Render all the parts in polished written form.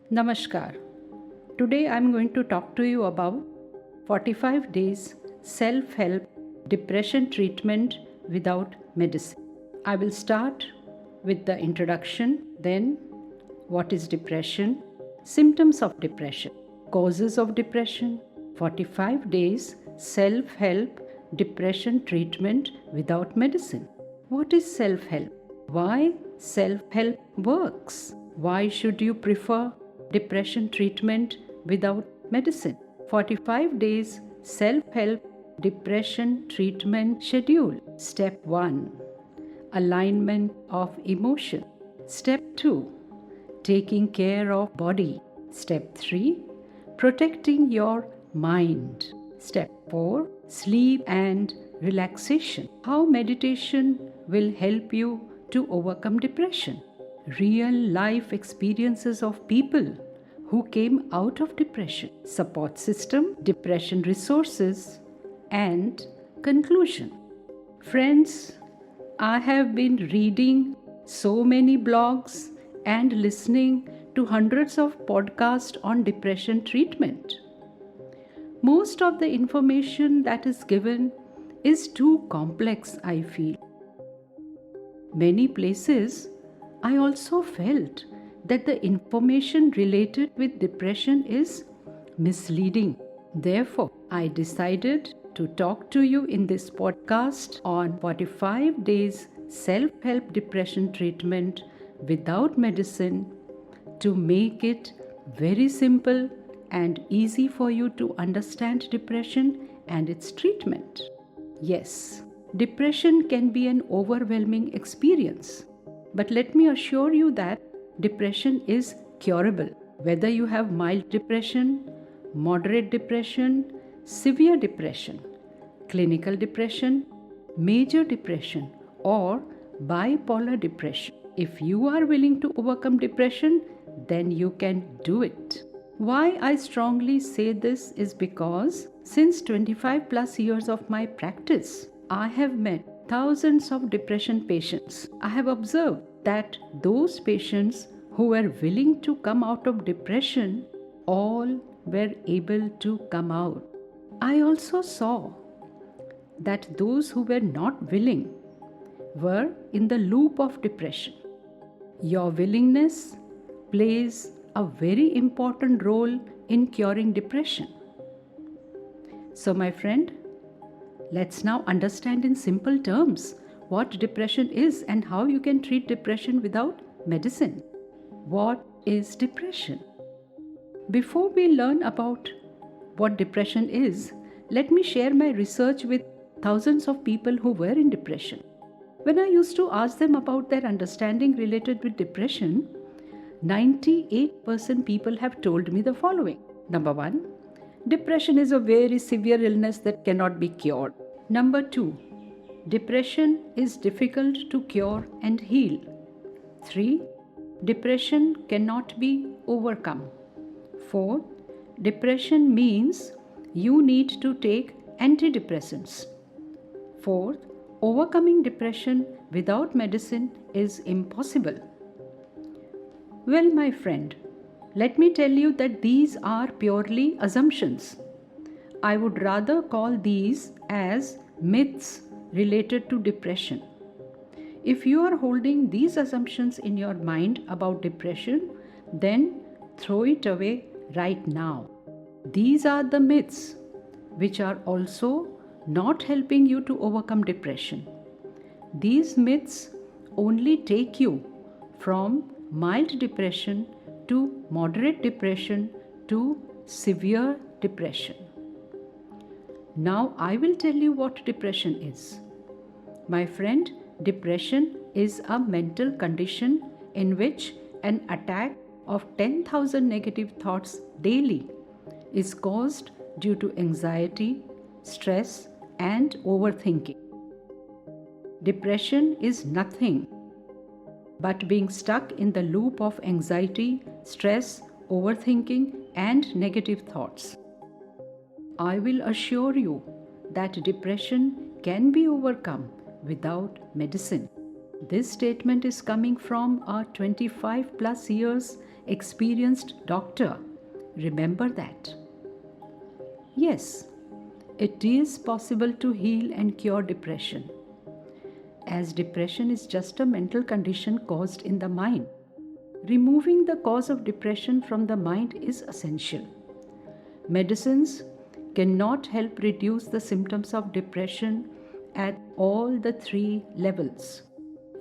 Namaskar. Today I'm going to talk to you about 45 days self-help depression treatment without medicine. I will start with the introduction, then what is depression, symptoms of depression, causes of depression, 45 days self-help depression treatment without medicine. What is self-help? Why self-help works? Why should you prefer depression treatment without medicine? 45 days self-help depression treatment schedule. Step 1. Alignment of emotion. Step 2. Taking care of body. Step 3. Protecting your mind. Step 4. Sleep and relaxation. How meditation will help you to overcome depression. Real life experiences of people who came out of depression. Support system, depression resources, and conclusion. Friends, I have been reading so many blogs and listening to hundreds of podcasts on depression treatment. Most of the information that is given is too complex, I feel. Many places, I also felt that the information related with depression is misleading. Therefore, I decided to talk to you in this podcast on 45 days self-help depression treatment without medicine to make it very simple and easy for you to understand depression and its treatment. Yes, depression can be an overwhelming experience, but let me assure you that depression is curable. Whether you have mild depression, moderate depression, severe depression, clinical depression, major depression, or bipolar depression. If you are willing to overcome depression, then you can do it. Why I strongly say this is because since 25 plus years of my practice, I have met thousands of depression patients. I have observed that those patients who were willing to come out of depression, all were able to come out. I also saw that those who were not willing were in the loop of depression. Your willingness plays a very important role in curing depression. So, my friend, let's now understand in simple terms what depression is and how you can treat depression without medicine. What is depression? Before we learn about what depression is, let me share my research with thousands of people who were in depression. When I used to ask them about their understanding related with depression, 98% people have told me the following. Number 1, depression is a very severe illness that cannot be cured. Number 2, depression is difficult to cure and heal. 3, depression cannot be overcome. 4, depression means you need to take antidepressants. 4th, overcoming depression without medicine is impossible. Well, my friend, let me tell you that these are purely assumptions. I would rather call these as myths related to depression. If you are holding these assumptions in your mind about depression, then throw it away right now. These are the myths which are also not helping you to overcome depression. These myths only take you from mild depression to moderate depression to severe depression. Now I will tell you what depression is. My friend, depression is a mental condition in which an attack of 10,000 negative thoughts daily is caused due to anxiety, stress, and overthinking. Depression is nothing but being stuck in the loop of anxiety, stress, overthinking, and negative thoughts. I will assure you that depression can be overcome without medicine. This statement is coming from a 25 plus years experienced doctor. Remember that. Yes, it is possible to heal and cure depression, as depression is just a mental condition caused in the mind. Removing the cause of depression from the mind is essential. Medicines cannot help reduce the symptoms of depression at all the 3 levels.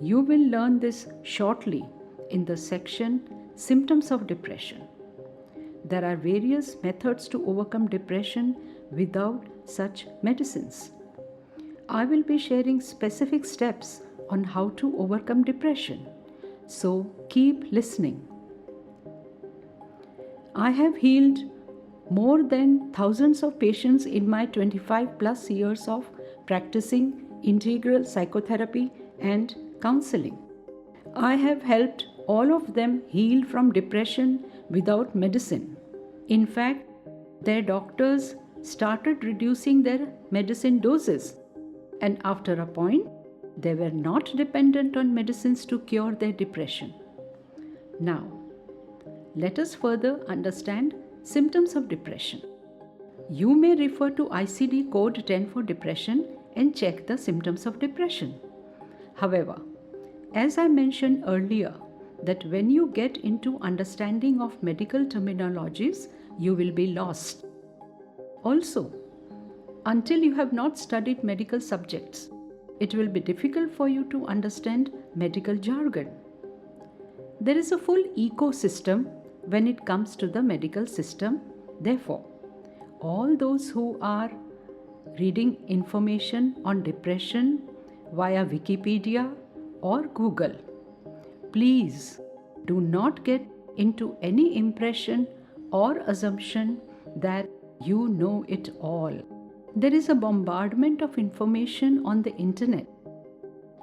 You will learn this shortly in the section Symptoms of Depression. There are various methods to overcome depression without such medicines. I will be sharing specific steps on how to overcome depression. So keep listening. I have healed more than thousands of patients in my 25 plus years of practicing integral psychotherapy and counseling. I have helped all of them heal from depression without medicine. In fact, their doctors started reducing their medicine doses, and after a point, they were not dependent on medicines to cure their depression. Now, let us further understand symptoms of depression. You may refer to ICD code 10 for depression and check the symptoms of depression. However, as I mentioned earlier, that when you get into understanding of medical terminologies, you will be lost. Also, until you have not studied medical subjects, it will be difficult for you to understand medical jargon. There is a full ecosystem when it comes to the medical system. Therefore, all those who are reading information on depression via Wikipedia or Google, please do not get into any impression or assumption that you know it all. There is a bombardment of information on the internet,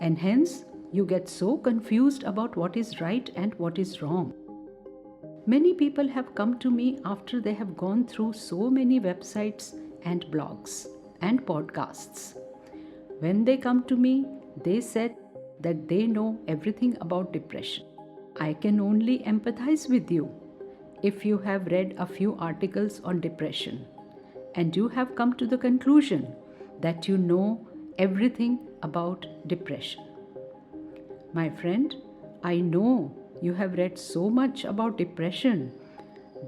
and hence you get so confused about what is right and what is wrong. Many people have come to me after they have gone through so many websites and blogs and podcasts. When they come to me, they said that they know everything about depression. I can only empathize with you if you have read a few articles on depression and you have come to the conclusion that you know everything about depression. My friend, I know you have read so much about depression.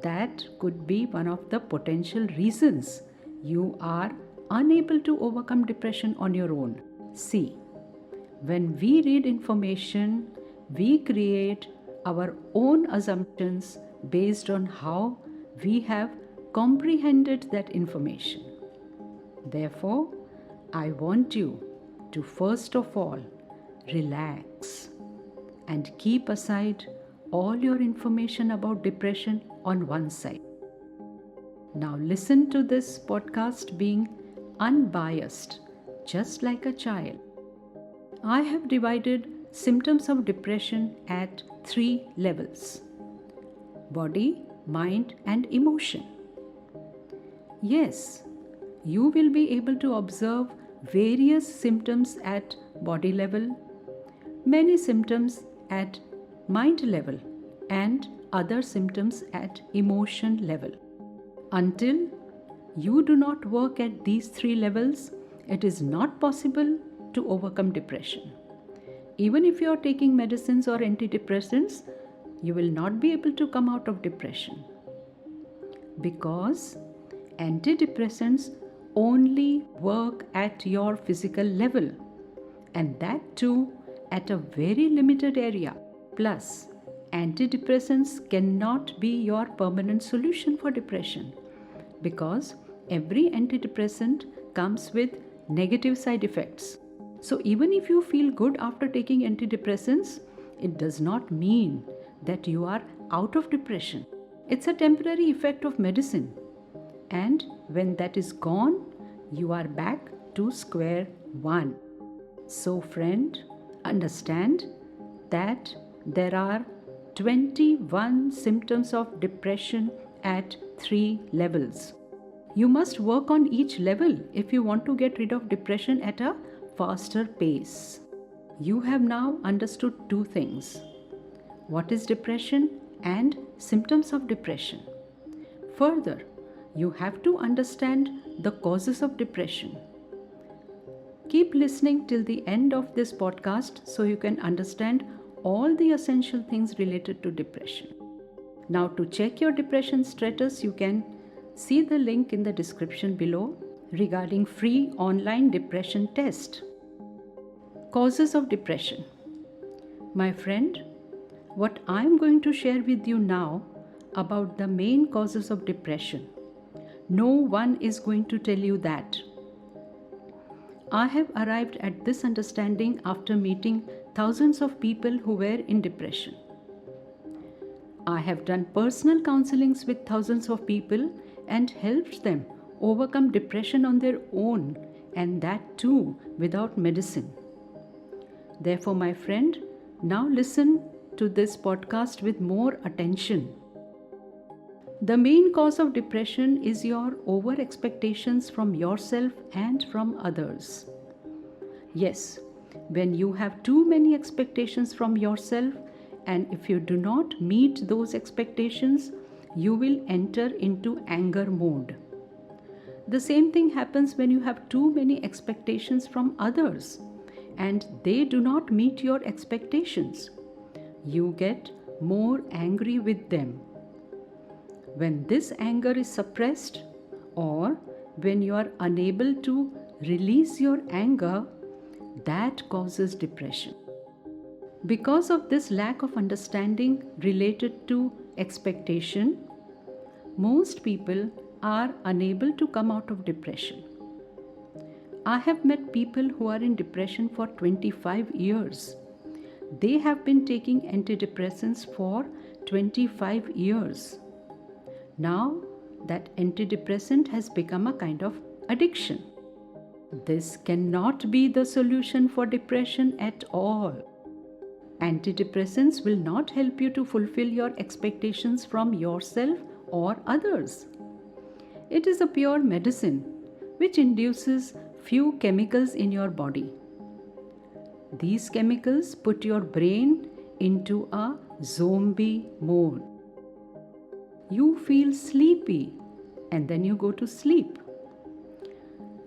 That could be one of the potential reasons you are unable to overcome depression on your own. See, when we read information, we create our own assumptions based on how we have comprehended that information. Therefore, I want you to first of all relax and keep aside all your information about depression on one side. Now listen to this podcast being unbiased, just like a child. I have divided symptoms of depression at 3 levels: body, mind, and emotion. Yes, you will be able to observe various symptoms at body level, many symptoms at mind level, and other symptoms at emotion level. Until you do not work at these 3 levels, it is not possible to overcome depression. Even if you are taking medicines or antidepressants, you will not be able to come out of depression, because antidepressants only work at your physical level, and that too at a very limited area. Plus, antidepressants cannot be your permanent solution for depression, because every antidepressant comes with negative side effects. So even if you feel good after taking antidepressants, it does not mean that you are out of depression. It's a temporary effect of medicine. And when that is gone, you are back to square one. So friend, understand that there are 21 symptoms of depression at 3 levels. You must work on each level if you want to get rid of depression at a faster pace. You have now understood 2 things: what is depression and symptoms of depression. Further, you have to understand the causes of depression. Keep listening till the end of this podcast so you can understand all the essential things related to depression. Now, to check your depression status, you can see the link in the description below regarding free online depression test. Causes of depression. My friend, what I am going to share with you now about the main causes of depression. No one is going to tell you that. I have arrived at this understanding after meeting thousands of people who were in depression. I have done personal counselings with thousands of people and helped them overcome depression on their own, and that too without medicine. Therefore, my friend, now listen to this podcast with more attention. The main cause of depression is your over expectations from yourself and from others. Yes, when you have too many expectations from yourself, and if you do not meet those expectations, you will enter into anger mode. The same thing happens when you have too many expectations from others and they do not meet your expectations. You get more angry with them. When this anger is suppressed, or when you are unable to release your anger, that causes depression. Because of this lack of understanding related to expectation, most people are unable to come out of depression. I have met people who are in depression for 25 years. They have been taking antidepressants for 25 years. Now that antidepressant has become a kind of addiction. This cannot be the solution for depression at all. Antidepressants will not help you to fulfill your expectations from yourself or others. It is a pure medicine which induces few chemicals in your body. These chemicals put your brain into a zombie mode. You feel sleepy and then you go to sleep.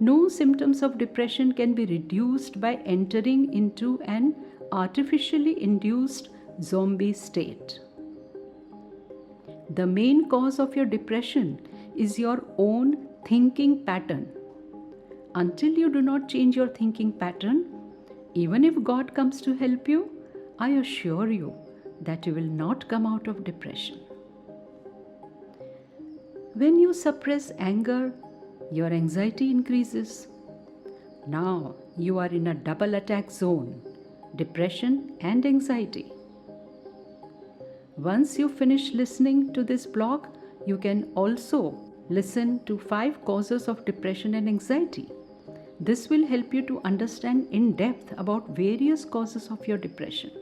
No symptoms of depression can be reduced by entering into an artificially induced zombie state. The main cause of your depression is your own thinking pattern. Until you do not change your thinking pattern, even if God comes to help you, I assure you that you will not come out of depression. When you suppress anger, your anxiety increases. Now you are in a double attack zone, depression and anxiety. Once you finish listening to this blog, you can also listen to 5 causes of depression and anxiety. This will help you to understand in depth about various causes of your depression.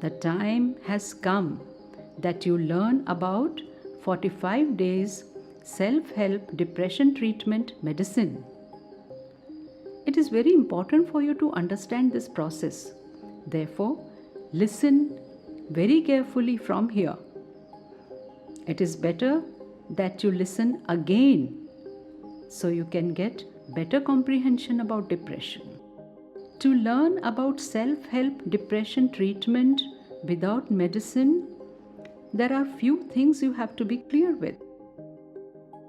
The time has come that you learn about 45 days self-help depression treatment medicine. It is very important for you to understand this process. Therefore, listen very carefully from here. It is better that you listen again so you can get better comprehension about depression. To learn about self-help depression treatment without medicine, there are few things you have to be clear with.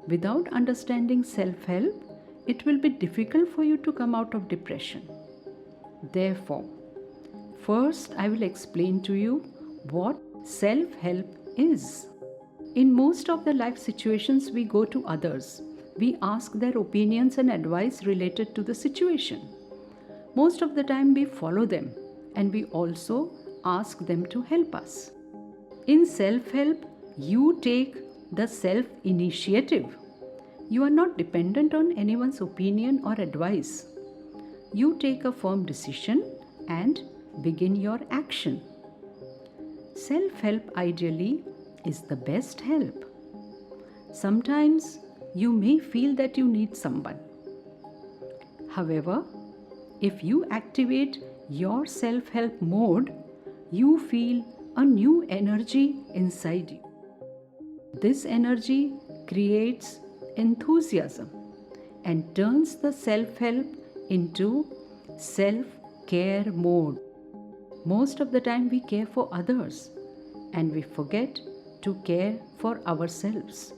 Without understanding self-help, it will be difficult for you to come out of depression. Therefore, first I will explain to you what self-help is. In most of the life situations, we go to others. We ask their opinions and advice related to the situation. Most of the time we follow them and we also ask them to help us. In self-help, you take the self-initiative. You are not dependent on anyone's opinion or advice. You take a firm decision and begin your action. Self-help ideally is the best help. Sometimes you may feel that you need someone. However, if you activate your self-help mode, you feel a new energy inside you. This energy creates enthusiasm and turns the self-help into self-care mode. Most of the time we care for others and we forget to care for ourselves.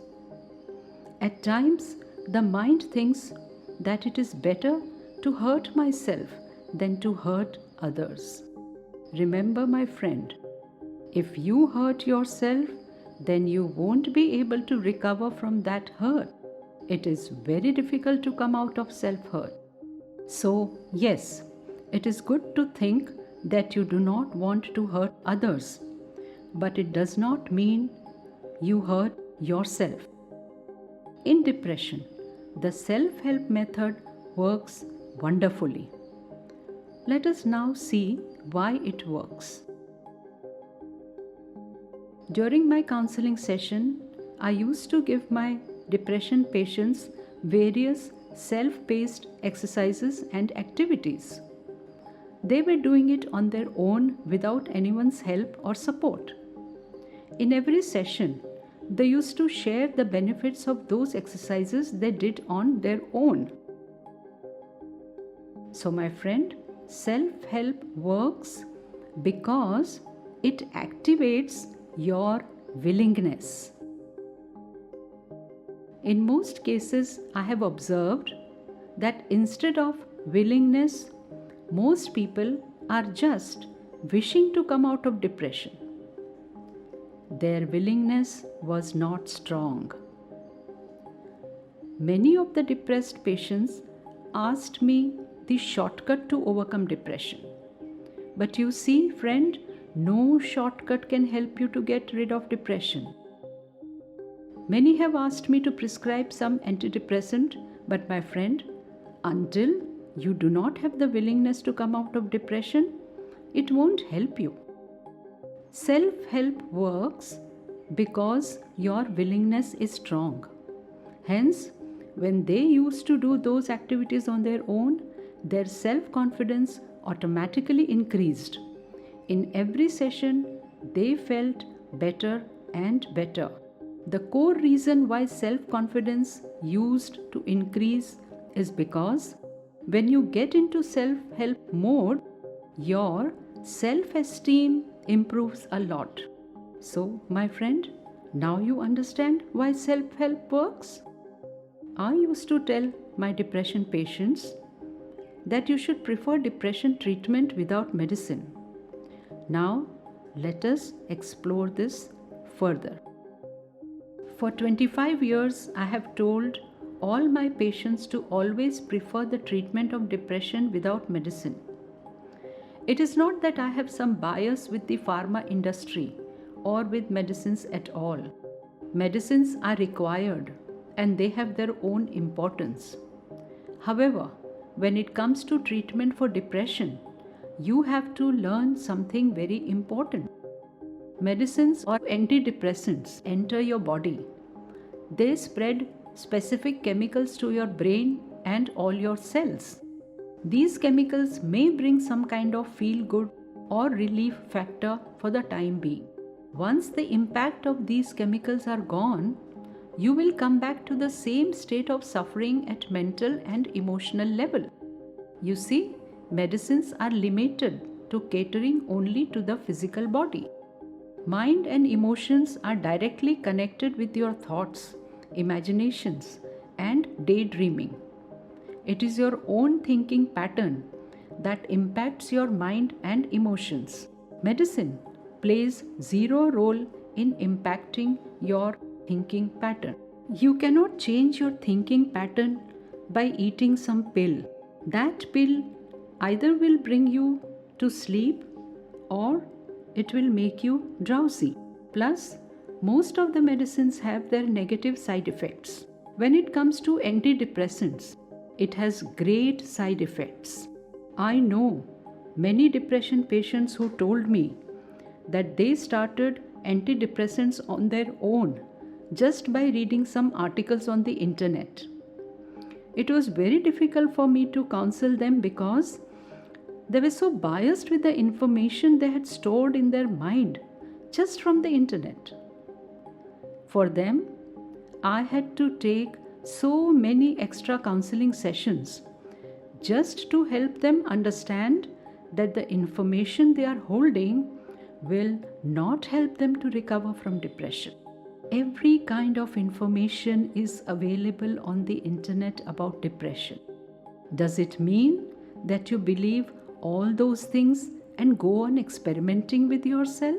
At times, the mind thinks that it is better to hurt myself than to hurt others. Remember, my friend, if you hurt yourself, then you won't be able to recover from that hurt. It is very difficult to come out of self-hurt. So, yes, it is good to think that you do not want to hurt others, but it does not mean you hurt yourself. In depression, the self-help method works wonderfully. Let us now see why it works. During my counseling session, I used to give my depression patients various self-paced exercises and activities. They were doing it on their own without anyone's help or support. In every session, they used to share the benefits of those exercises they did on their own. So, my friend, self-help works because it activates your willingness. In most cases, I have observed that instead of willingness, most people are just wishing to come out of depression. Their willingness was not strong. Many of the depressed patients asked me the shortcut to overcome depression. But you see, friend, no shortcut can help you to get rid of depression. Many have asked me to prescribe some antidepressant, but my friend, until you do not have the willingness to come out of depression, it won't help you. Self-help works because your willingness is strong. Hence, when they used to do those activities on their own, their self-confidence automatically increased. In every session, they felt better and better. The core reason why self-confidence used to increase is because when you get into self-help mode, your self-esteem improves a lot. So, my friend, now you understand why self-help works? I used to tell my depression patients that you should prefer depression treatment without medicine. Now, let us explore this further. For 25 years, I have told all my patients to always prefer the treatment of depression without medicine. It is not that I have some bias with the pharma industry or with medicines at all. Medicines are required and they have their own importance. However, when it comes to treatment for depression, you have to learn something very important. Medicines or antidepressants enter your body. They spread specific chemicals to your brain and all your cells. These chemicals may bring some kind of feel-good or relief factor for the time being. Once the impact of these chemicals are gone, you will come back to the same state of suffering at mental and emotional level. You see, medicines are limited to catering only to the physical body. Mind and emotions are directly connected with your thoughts, imaginations, and daydreaming. It is your own thinking pattern that impacts your mind and emotions. Medicine plays zero role in impacting your thinking pattern. You cannot change your thinking pattern by eating some pill. That pill either will bring you to sleep or it will make you drowsy. Plus, most of the medicines have their negative side effects. When it comes to antidepressants, it has great side effects. I know many depression patients who told me that they started antidepressants on their own just by reading some articles on the internet. It was very difficult for me to counsel them because they were so biased with the information they had stored in their mind just from the internet. For them, I had to take so many extra counseling sessions just to help them understand that the information they are holding will not help them to recover from depression. Every kind of information is available on the internet about depression. Does it mean that you believe all those things and go on experimenting with yourself?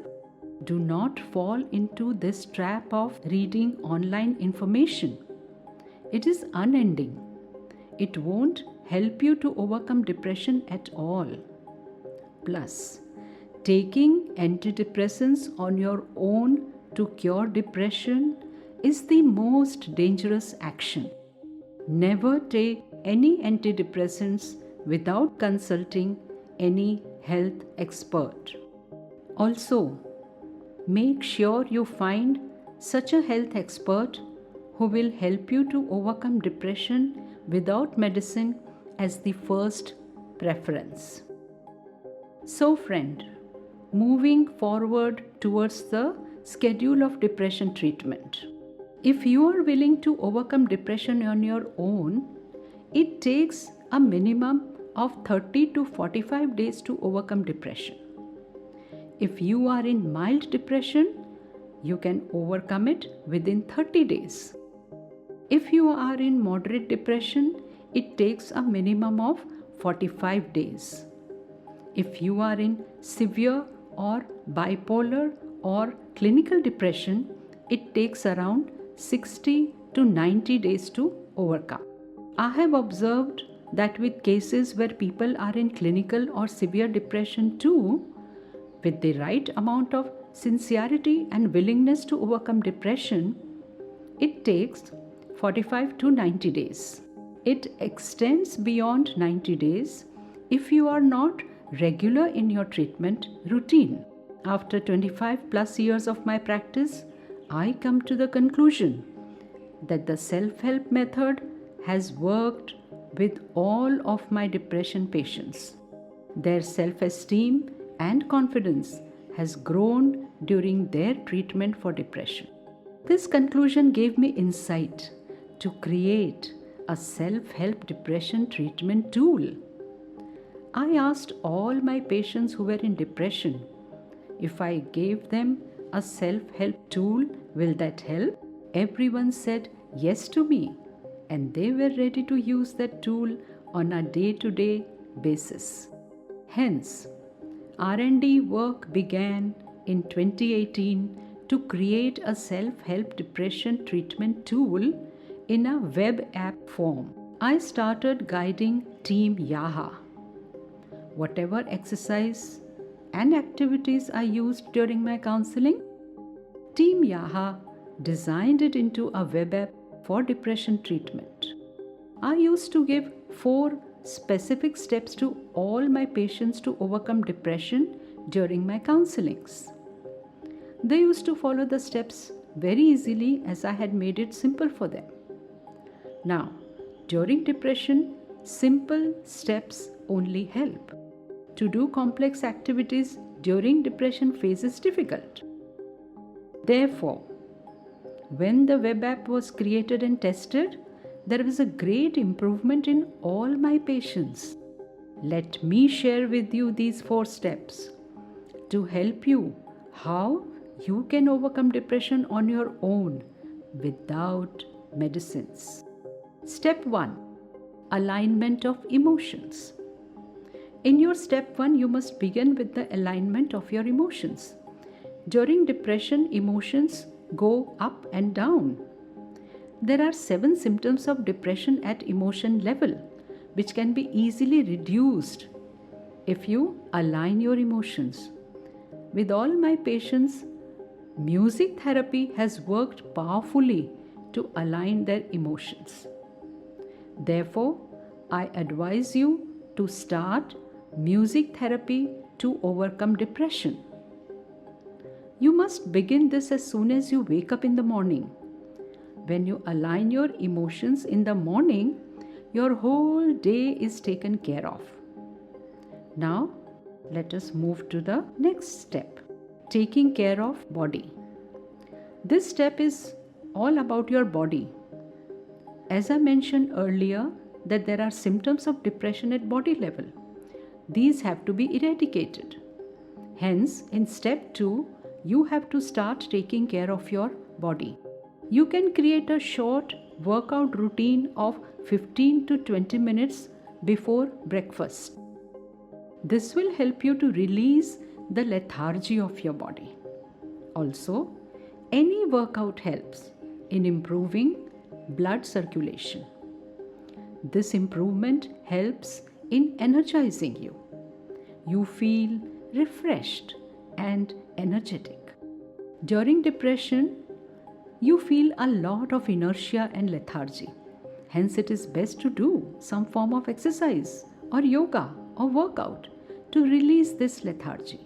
Do not fall into this trap of reading online information. It is unending. It won't help you to overcome depression at all. Plus, taking antidepressants on your own to cure depression is the most dangerous action. Never take any antidepressants without consulting any health expert. Also, make sure you find such a health expert who will help you to overcome depression without medicine as the first preference. So, friend, moving forward towards the schedule of depression treatment. If you are willing to overcome depression on your own, it takes a minimum of 30 to 45 days to overcome depression. If you are in mild depression, you can overcome it within 30 days. If you are in moderate depression, it takes a minimum of 45 days. If you are in severe or bipolar or clinical depression, it takes around 60 to 90 days to overcome. I have observed that with cases where people are in clinical or severe depression too, with the right amount of sincerity and willingness to overcome depression, it takes 45 to 90 days. It extends beyond 90 days if you are not regular in your treatment routine. After 25 plus years of my practice, I come to the conclusion that the self-help method has worked with all of my depression patients. Their self-esteem and confidence has grown during their treatment for depression. This conclusion gave me insight to create a self-help depression treatment tool. I asked all my patients who were in depression, if I gave them a self-help tool, will that help? Everyone said yes to me, and they were ready to use that tool on a day-to-day basis. Hence, R&D work began in 2018 to create a self-help depression treatment tool in a web app form. I started guiding Team Yaha. Whatever exercise and activities I used during my counseling, Team Yaha designed it into a web app for depression treatment. I used to give 4 specific steps to all my patients to overcome depression during my counselings. They used to follow the steps very easily as I had made it simple for them. Now, during depression, simple steps only help. To do complex activities during depression phase is difficult. Therefore, when the web app was created and tested, there was a great improvement in all my patients. Let me share with you these 4 steps to help you how you can overcome depression on your own without medicines. Step 1. Alignment of emotions. In your step 1, you must begin with the alignment of your emotions. During depression, emotions go up and down. There are 7 symptoms of depression at emotion level, which can be easily reduced if you align your emotions. With all my patients, music therapy has worked powerfully to align their emotions. Therefore, I advise you to start music therapy to overcome depression. You must begin this as soon as you wake up in the morning. When you align your emotions in the morning, your whole day is taken care of. Now, let us move to the next step. taking care of body. This step is all about your body. As I mentioned earlier, that there are symptoms of depression at body level. These have to be eradicated. Hence, in step 2, you have to start taking care of your body. You can create a short workout routine of 15 to 20 minutes before breakfast. This will help you to release the lethargy of your body. Also, any workout helps in improving blood circulation. This improvement helps in energizing you. You feel refreshed and energetic. During depression, you feel a lot of inertia and lethargy. Hence, it is best to do some form of exercise or yoga or workout to release this lethargy.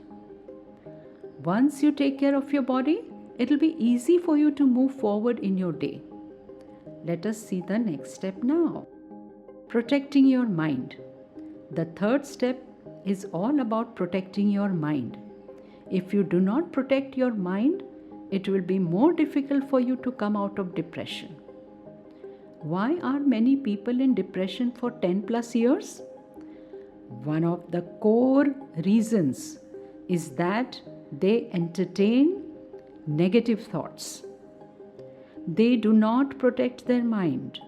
Once you take care of your body, it will be easy for you to move forward in your day. Let us see the next step now. Protecting your mind. The third step is all about protecting your mind. If you do not protect your mind, it will be more difficult for you to come out of depression. Why are many people in depression for 10 plus years? One of the core reasons is that they entertain negative thoughts. They do not protect their mind.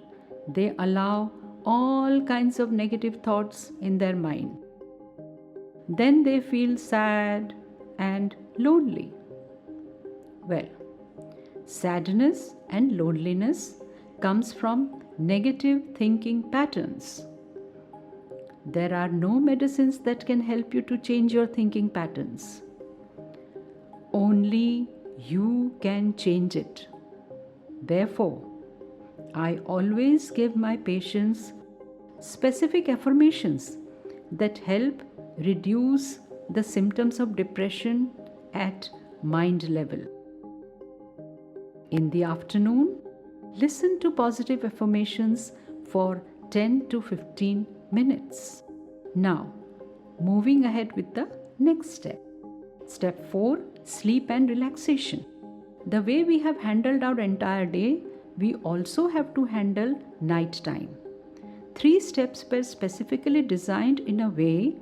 They allow all kinds of negative thoughts in their mind. Then they feel sad and lonely. Well, sadness and loneliness comes from negative thinking patterns. There are no medicines that can help you to change your thinking patterns. Only you can change it. Therefore, I always give my patients specific affirmations that help reduce the symptoms of depression at mind level. In the afternoon, listen to positive affirmations for 10 to 15 minutes. Now, moving ahead with the next step. Step 4, sleep and relaxation. The way we have handled our entire day, we also have to handle night time. 3 steps were specifically designed in a way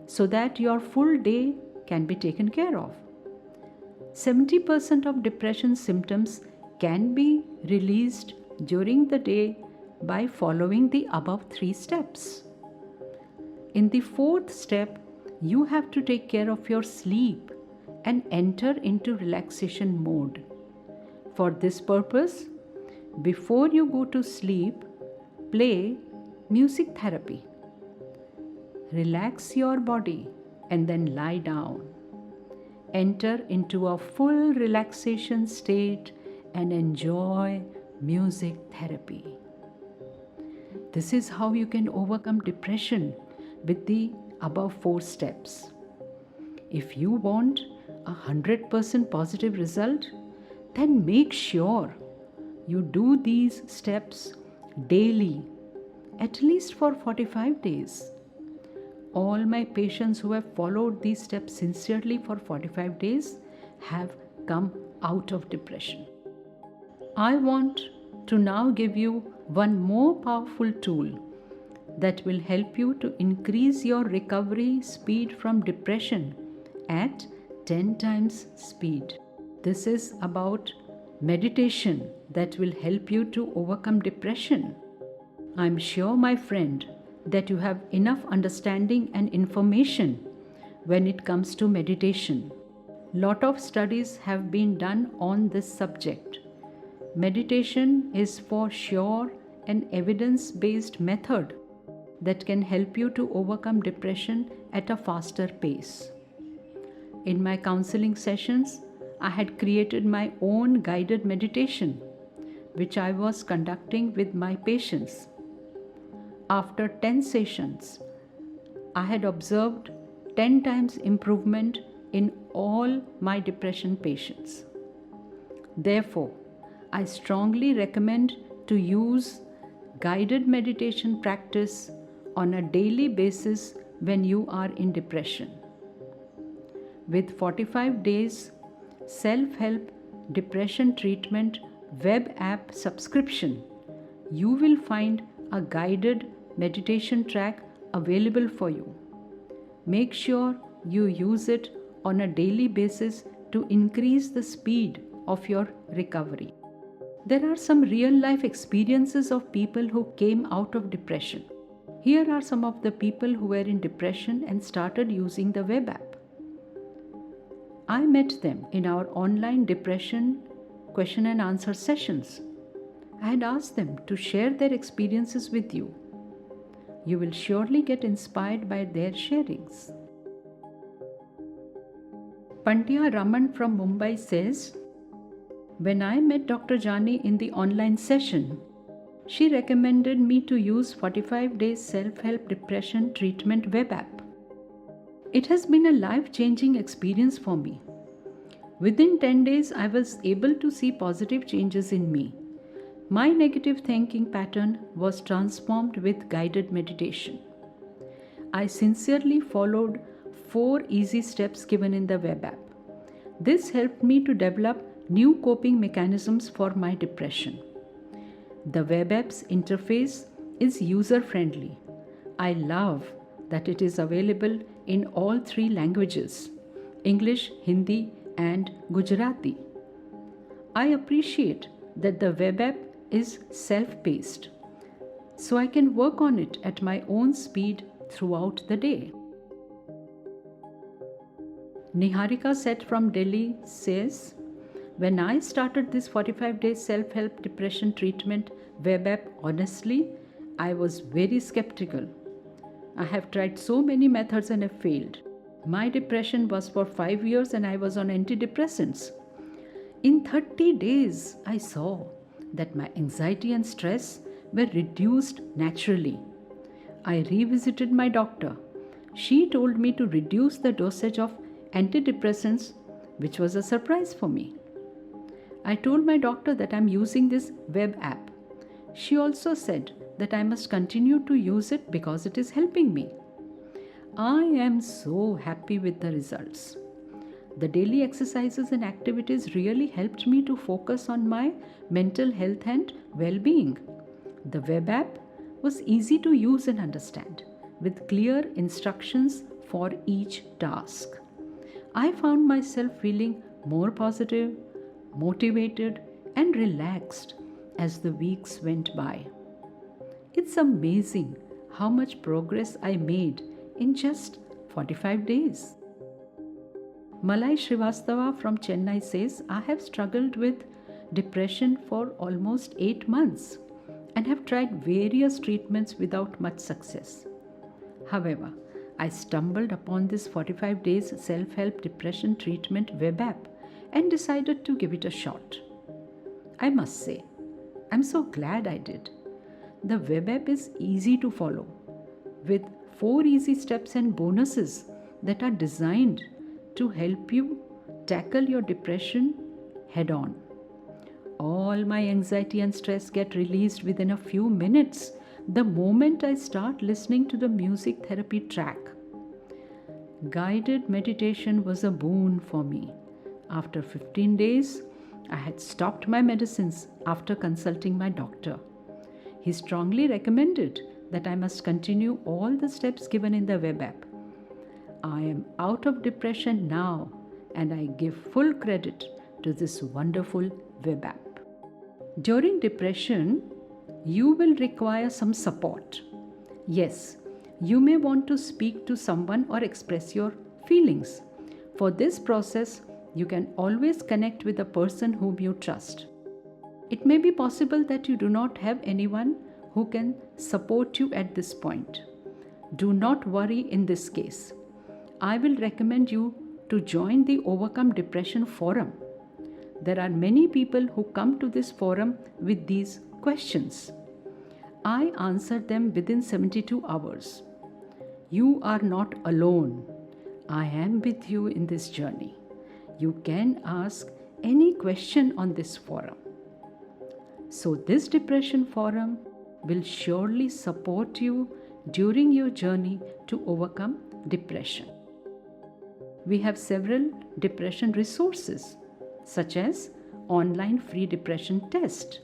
so that your full day can be taken care of. 70% of depression symptoms can be released during the day by following the above 3 steps. In the 4th step, you have to take care of your sleep and enter into relaxation mode. For this purpose, before you go to sleep, play music therapy. Relax your body and then lie down. Enter into a full relaxation state and enjoy music therapy. This is how you can overcome depression with the above 4 steps. If you want a 100% positive result, then make sure you do these steps daily, at least for 45 days. All my patients who have followed these steps sincerely for 45 days have come out of depression. I want to now give you one more powerful tool that will help you to increase your recovery speed from depression at 10 times speed. This is about meditation that will help you to overcome depression. I'm sure, my friend, that you have enough understanding and information when it comes to meditation. Lot of studies have been done on this subject. Meditation is for sure an evidence-based method that can help you to overcome depression at a faster pace. In my counseling sessions, I had created my own guided meditation, which I was conducting with my patients. After 10 sessions, I had observed 10 times improvement in all my depression patients. Therefore, I strongly recommend to use guided meditation practice on a daily basis when you are in depression. With 45 days self-help depression treatment web app subscription, you will find a guided meditation track available for you. Make sure you use it on a daily basis to increase the speed of your recovery. There are some real-life experiences of people who came out of depression. Here are some of the people who were in depression and started using the web app. I met them in our online depression question and answer sessions. I had asked them to share their experiences with you. You will surely get inspired by their sharings. Pandya Raman from Mumbai says, when I met Dr. Jani in the online session, she recommended me to use 45 days self-help depression treatment web app. It has been a life-changing experience for me. Within 10 days, I was able to see positive changes in me. My negative thinking pattern was transformed with guided meditation. I sincerely followed 4 easy steps given in the web app. This helped me to develop new coping mechanisms for my depression. The web app's interface is user-friendly. I love that it is available in all 3 languages: English, Hindi, and Gujarati. I appreciate that the web app is self-paced, so I can work on it at my own speed throughout the day. Niharika Seth from Delhi says, when I started this 45-day self-help depression treatment web app, honestly, I was very skeptical. I have tried so many methods and have failed. My depression was for 5 years and I was on antidepressants. In 30 days, I saw that my anxiety and stress were reduced naturally. I revisited my doctor. She told me to reduce the dosage of antidepressants, which was a surprise for me. I told my doctor that I'm using this web app. She also said that I must continue to use it because it is helping me. I am so happy with the results. The daily exercises and activities really helped me to focus on my mental health and well-being. The web app was easy to use and understand, with clear instructions for each task. I found myself feeling more positive, motivated, and relaxed as the weeks went by. It's amazing how much progress I made in just 45 days. Malai Srivastava from Chennai says, I have struggled with depression for almost 8 months and have tried various treatments without much success. However, I stumbled upon this 45 days self-help depression treatment web app and decided to give it a shot. I must say, I'm so glad I did. The web app is easy to follow, with 4 easy steps and bonuses that are designed to help you tackle your depression head on. All my anxiety and stress get released within a few minutes the moment I start listening to the music therapy track. Guided meditation was a boon for me. After 15 days, I had stopped my medicines after consulting my doctor. He strongly recommended that I must continue all the steps given in the web app. I am out of depression now, and I give full credit to this wonderful web app. During depression, you will require some support. Yes, you may want to speak to someone or express your feelings. For this process, you can always connect with a person whom you trust. It may be possible that you do not have anyone who can support you at this point. Do not worry in this case. I will recommend you to join the Overcome Depression Forum. There are many people who come to this forum with these questions. I answer them within 72 hours. You are not alone. I am with you in this journey. You can ask any question on this forum. So this depression forum will surely support you during your journey to overcome depression. We have several depression resources. such as online free depression test,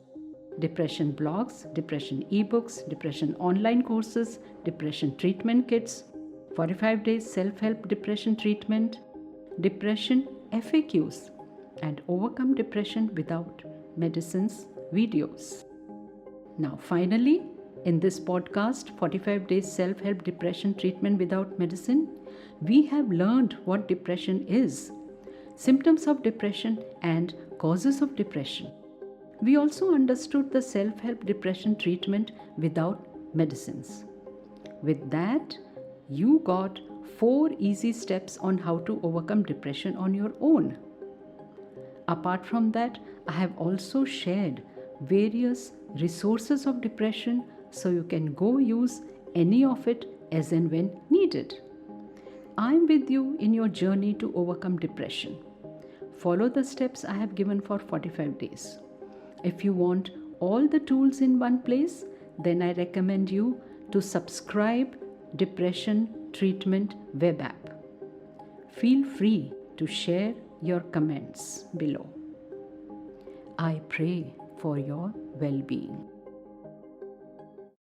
depression blogs, depression ebooks, depression online courses, depression treatment kits, 45 days self-help depression treatment, depression FAQs, and overcome depression without medicines videos. Now finally, in this podcast, 45 days self-help depression treatment without medicine, we have learned what depression is, symptoms of depression and causes of depression. We also understood the self-help depression treatment without medicines. With that, you got 4 easy steps on how to overcome depression on your own. Apart from that, I have also shared various resources of depression so you can go use any of it as and when needed. I'm with you in your journey to overcome depression. Follow the steps I have given for 45 days. If you want all the tools in one place, then I recommend you to subscribe Depression Treatment web app. Feel free to share your comments below. I pray for your well-being.